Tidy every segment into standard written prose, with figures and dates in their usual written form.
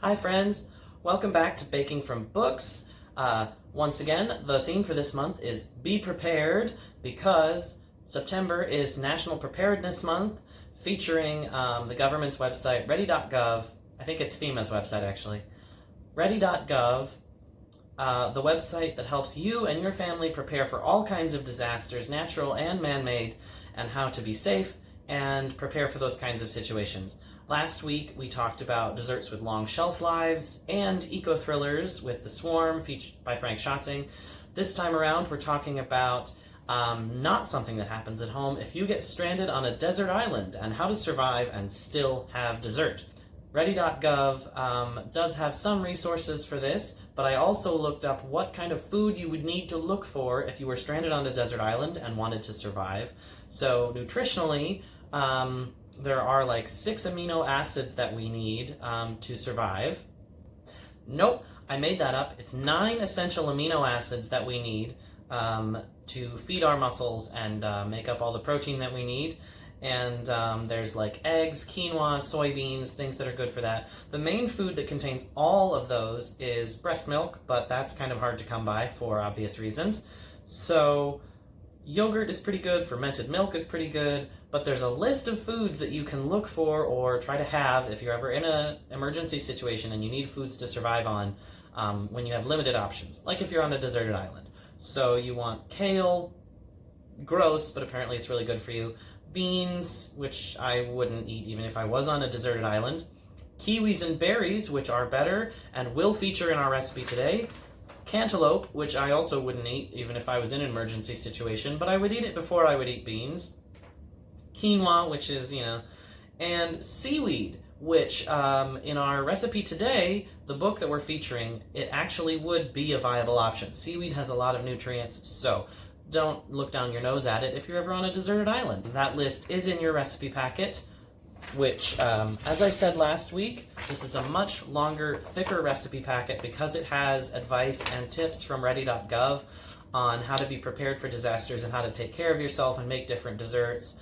Hi friends, welcome back to Baking from Books. Once again, the theme for this month is Be Prepared, because September is National Preparedness Month, featuring the government's website, ready.gov. I think it's FEMA's website actually. Ready.gov, the website that helps you and your family prepare for all kinds of disasters, natural and man-made, and how to be safe and prepare for those kinds of situations. Last week, we talked about desserts with long shelf lives and eco-thrillers with The Swarm, featured by Frank Schatzing. This time around, we're talking about not something that happens at home if you get stranded on a desert island and how to survive and still have dessert. Ready.gov does have some resources for this, but I also looked up what kind of food you would need to look for if you were stranded on a desert island and wanted to survive. So nutritionally, there are like 6 amino acids that we need to survive. Nope, I made that up. It's 9 essential amino acids that we need to feed our muscles and make up all the protein that we need. And there's like eggs, quinoa, soybeans, things that are good for that. The main food that contains all of those is breast milk, but that's kind of hard to come by for obvious reasons. So yogurt is pretty good, fermented milk is pretty good, but there's a list of foods that you can look for or try to have if you're ever in an emergency situation and you need foods to survive on when you have limited options, like if you're on a deserted island. So you want kale, gross, but apparently it's really good for you. Beans, which I wouldn't eat even if I was on a deserted island. Kiwis and berries, which are better and will feature in our recipe today. Cantaloupe, which I also wouldn't eat even if I was in an emergency situation, but I would eat it before I would eat beans. Quinoa, which is, and seaweed, which in our recipe today, the book that we're featuring, it actually would be a viable option. Seaweed has a lot of nutrients, so don't look down your nose at it if you're ever on a deserted island. That list is in your recipe packet, which, as I said last week, this is a much longer, thicker recipe packet because it has advice and tips from ready.gov on how to be prepared for disasters and how to take care of yourself and make different desserts.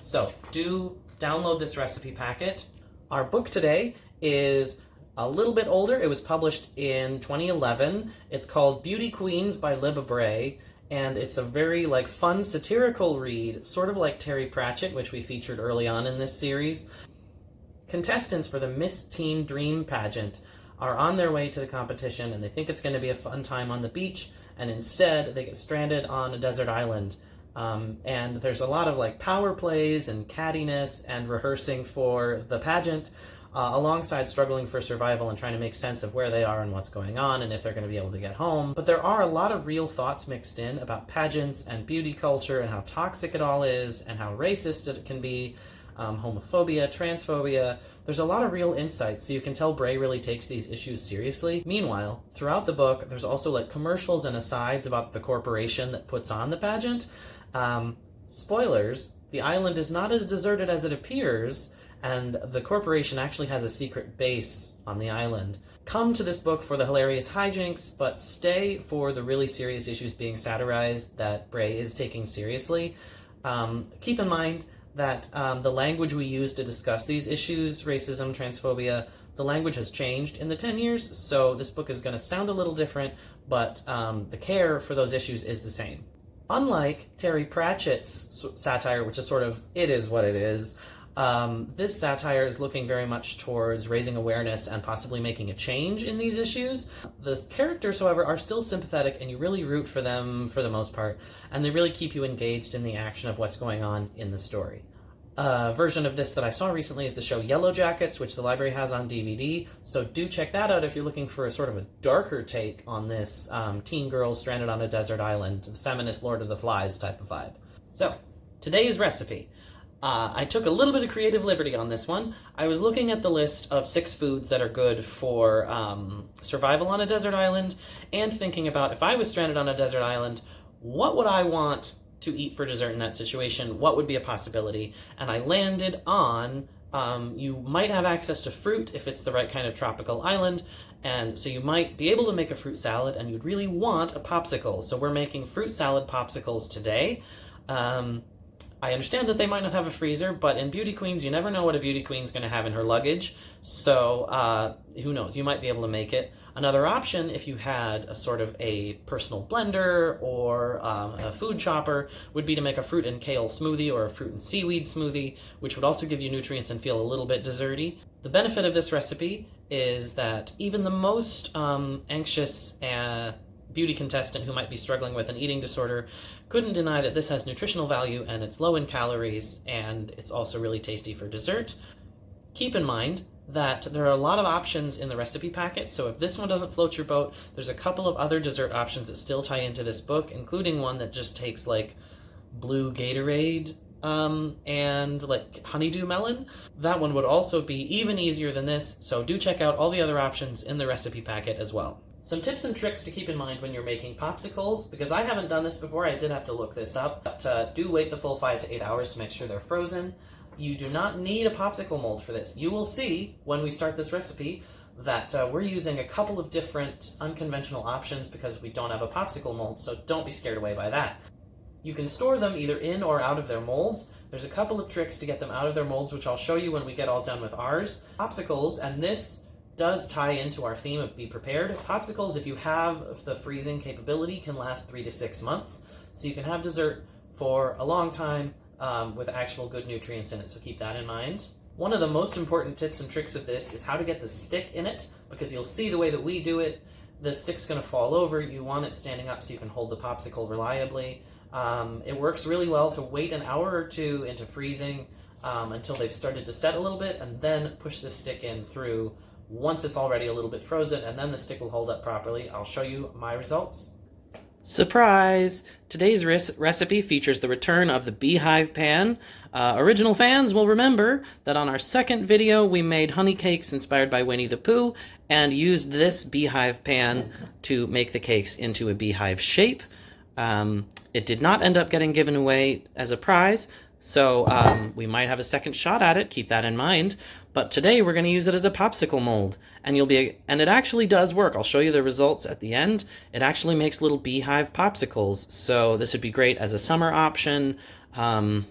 So do download this recipe packet. Our book today is a little bit older. It was published in 2011. It's called Beauty Queens by Libba Bray. And it's a very fun satirical read, sort of like Terry Pratchett, which we featured early on in this series. Contestants for the Miss Teen Dream pageant are on their way to the competition, and they think it's going to be a fun time on the beach, and instead they get stranded on a desert island. And there's a lot of power plays and cattiness and rehearsing for the pageant, alongside struggling for survival and trying to make sense of where they are and what's going on and if they're going to be able to get home. But there are a lot of real thoughts mixed in about pageants and beauty culture and how toxic it all is and how racist it can be, homophobia, transphobia. There's a lot of real insights, so you can tell Bray really takes these issues seriously. Meanwhile, throughout the book, there's also commercials and asides about the corporation that puts on the pageant. Spoilers, the island is not as deserted as it appears, and the corporation actually has a secret base on the island. Come to this book for the hilarious hijinks, but stay for the really serious issues being satirized that Bray is taking seriously. Keep in mind that the language we use to discuss these issues, racism, transphobia, the language has changed in the 10 years, so this book is going to sound a little different, but the care for those issues is the same. Unlike Terry Pratchett's satire, which is sort of, it is what it is, this satire is looking very much towards raising awareness and possibly making a change in these issues. The characters, however, are still sympathetic, and you really root for them for the most part, and they really keep you engaged in the action of what's going on in the story. A version of this that I saw recently is the show Yellow Jackets, which the library has on DVD, so do check that out if you're looking for a sort of a darker take on this teen girls stranded on a desert island, the feminist Lord of the Flies type of vibe. So, today's recipe. I took a little bit of creative liberty on this one. I was looking at the list of 6 foods that are good for survival on a desert island, and thinking about if I was stranded on a desert island, what would I want to eat for dessert in that situation? What would be a possibility? And I landed on, you might have access to fruit if it's the right kind of tropical island, and so you might be able to make a fruit salad, and you'd really want a popsicle. So we're making fruit salad popsicles today. I understand that they might not have a freezer, but in Beauty Queens, you never know what a Beauty Queen's going to have in her luggage, so who knows, you might be able to make it. Another option, if you had a sort of a personal blender or a food chopper, would be to make a fruit and kale smoothie or a fruit and seaweed smoothie, which would also give you nutrients and feel a little bit desserty. The benefit of this recipe is that even the most anxious beauty contestant who might be struggling with an eating disorder couldn't deny that this has nutritional value and it's low in calories and it's also really tasty for dessert. Keep in mind that there are a lot of options in the recipe packet, so if this one doesn't float your boat, there's a couple of other dessert options that still tie into this book, including one that just takes like blue Gatorade and like honeydew melon. That one would also be even easier than this, so do check out all the other options in the recipe packet as well. Some tips and tricks to keep in mind when you're making popsicles, because I haven't done this before, I did have to look this up, but do wait the full 5 to 8 hours to make sure they're frozen. You do not need a popsicle mold for this. You will see when we start this recipe that we're using a couple of different unconventional options because we don't have a popsicle mold, so don't be scared away by that. You can store them either in or out of their molds. There's a couple of tricks to get them out of their molds, which I'll show you when we get all done with ours. Popsicles, and this does tie into our theme of be prepared. Popsicles, if you have the freezing capability, can last 3 to 6 months, so you can have dessert for a long time with actual good nutrients in it, so keep that in mind. One of the most important tips and tricks of this is how to get the stick in it, because you'll see the way that we do it, the stick's going to fall over. You want it standing up so you can hold the popsicle reliably. It works really well to wait an hour or two into freezing until they've started to set a little bit, and then push the stick in through once it's already a little bit frozen, and then the stick will hold up properly. I'll show you my results. Surprise! Today's recipe features the return of the beehive pan. Original fans will remember that on our second video we made honey cakes inspired by Winnie the Pooh and used this beehive pan to make the cakes into a beehive shape. It did not end up getting given away as a prize, so we might have a second shot at it, keep that in mind. But today we're going to use it as a popsicle mold, and it actually does work. I'll show you the results at the end. It actually makes little beehive popsicles, so this would be great as a summer option to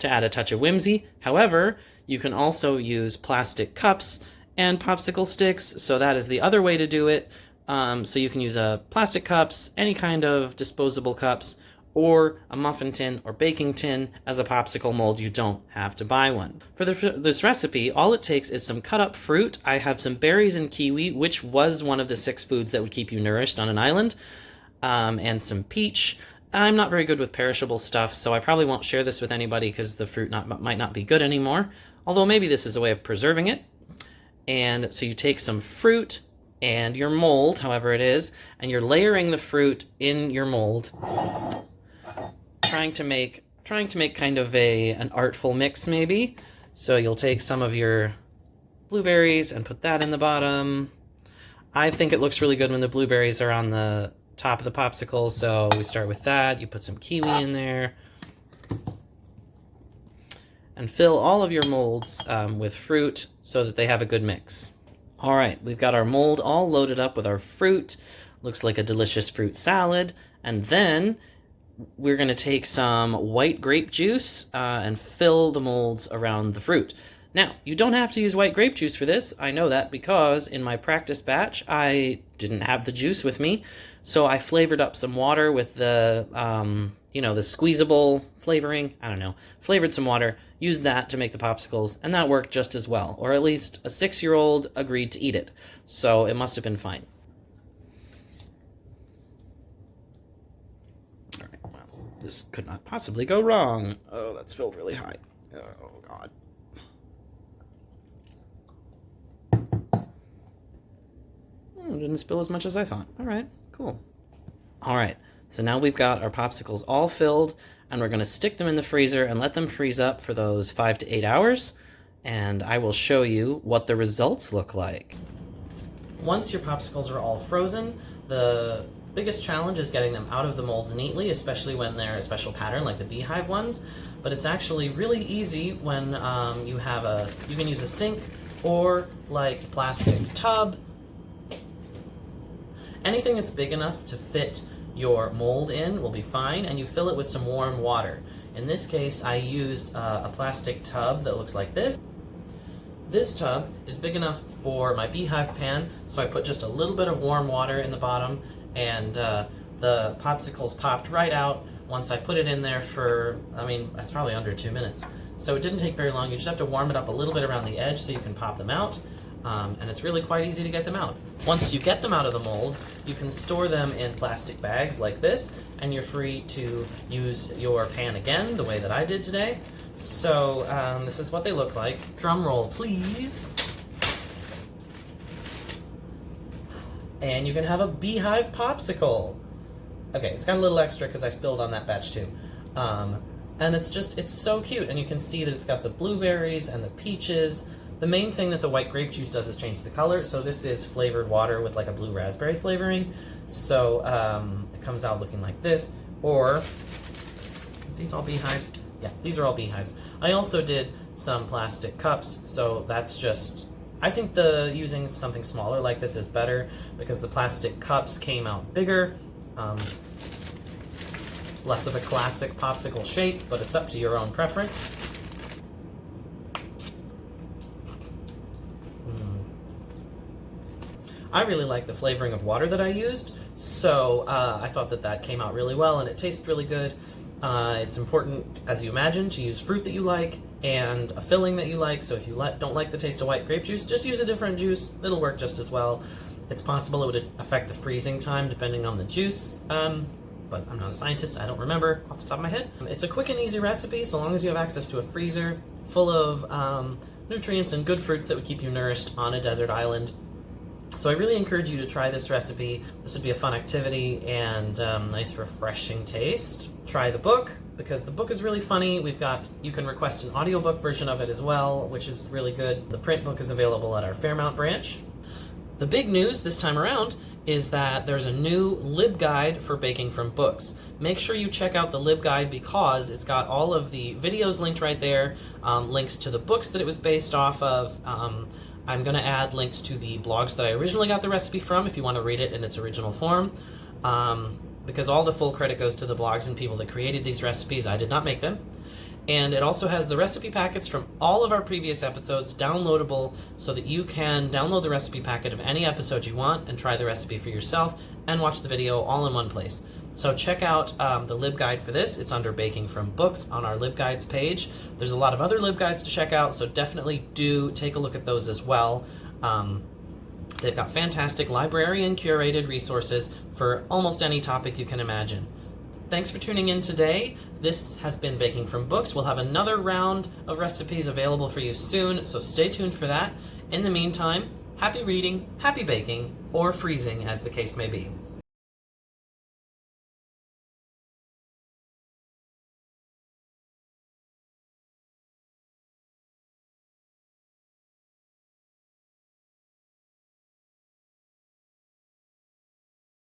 add a touch of whimsy. However, you can also use plastic cups and popsicle sticks, so that is the other way to do it. So you can use plastic cups, any kind of disposable cups, or a muffin tin or baking tin as a popsicle mold. You don't have to buy one. For this recipe, all it takes is some cut up fruit. I have some berries and kiwi, which was one of the 6 foods that would keep you nourished on an island, and some peach. I'm not very good with perishable stuff, so I probably won't share this with anybody because the fruit might not be good anymore, although maybe this is a way of preserving it. And so you take some fruit and your mold, however it is, and you're layering the fruit in your mold, trying to make kind of an artful mix maybe. So you'll take some of your blueberries and put that in the bottom. I think it looks really good when the blueberries are on the top of the popsicle, so we start with that. You put some kiwi in there. And fill all of your molds with fruit so that they have a good mix. All right, we've got our mold all loaded up with our fruit. Looks like a delicious fruit salad. And then we're going to take some white grape juice and fill the molds around the fruit. Now, you don't have to use white grape juice for this. I know that because in my practice batch, I didn't have the juice with me. So I flavored up some water with the, the squeezable flavoring. I don't know. Flavored some water, used that to make the popsicles, and that worked just as well. Or at least a 6-year-old agreed to eat it. So it must have been fine. All right, well, this could not possibly go wrong. Oh, that's filled really high. Oh, God. Didn't spill as much as I thought. All right, cool. All right, so now we've got our popsicles all filled, and we're going to stick them in the freezer and let them freeze up for those 5 to 8 hours, and I will show you what the results look like. Once your popsicles are all frozen, the biggest challenge is getting them out of the molds neatly, especially when they're a special pattern like the beehive ones, but it's actually really easy when you can use a sink or like a plastic tub. Anything that's big enough to fit your mold in will be fine, and you fill it with some warm water. In this case, I used a plastic tub that looks like this. This tub is big enough for my beehive pan, so I put just a little bit of warm water in the bottom, and the popsicles popped right out once I put it in there for, that's probably under 2 minutes. So it didn't take very long. You just have to warm it up a little bit around the edge so you can pop them out, and it's really quite easy to get them out. Once you get them out of the mold, you can store them in plastic bags like this, and you're free to use your pan again the way that I did today. So this is what they look like. Drum roll, please. And you can have a beehive popsicle. Okay, it's got a little extra because I spilled on that batch too. And it's so cute, and you can see that it's got the blueberries and the peaches. The main thing that the white grape juice does is change the color, so this is flavored water with like a blue raspberry flavoring. So it comes out looking like this, or, is these all beehives? Yeah, these are all beehives. I also did some plastic cups, so that's just, I think using something smaller like this is better because the plastic cups came out bigger. It's less of a classic popsicle shape, but it's up to your own preference. I really like the flavoring of water that I used, so I thought that came out really well, and it tasted really good. It's important, as you imagine, to use fruit that you like and a filling that you like, so if you don't like the taste of white grape juice, just use a different juice. It'll work just as well. It's possible it would affect the freezing time depending on the juice, but I'm not a scientist, I don't remember off the top of my head. It's a quick and easy recipe, so long as you have access to a freezer full of nutrients and good fruits that would keep you nourished on a desert island. So I really encourage you to try this recipe. This would be a fun activity and nice refreshing taste. Try the book, because the book is really funny. You can request an audiobook version of it as well, which is really good. The print book is available at our Fairmount branch. The big news this time around is that there's a new LibGuide for baking from books. Make sure you check out the LibGuide because it's got all of the videos linked right there, links to the books that it was based off of. I'm going to add links to the blogs that I originally got the recipe from if you want to read it in its original form, because all the full credit goes to the blogs and people that created these recipes. I did not make them. And it also has the recipe packets from all of our previous episodes downloadable so that you can download the recipe packet of any episode you want and try the recipe for yourself and watch the video all in one place. So check out the LibGuide for this. It's under Baking from Books on our LibGuides page. There's a lot of other LibGuides to check out, so definitely do take a look at those as well. They've got fantastic librarian curated resources for almost any topic you can imagine. Thanks for tuning in today. This has been Baking from Books. We'll have another round of recipes available for you soon, so stay tuned for that. In the meantime, happy reading, happy baking, or freezing as the case may be.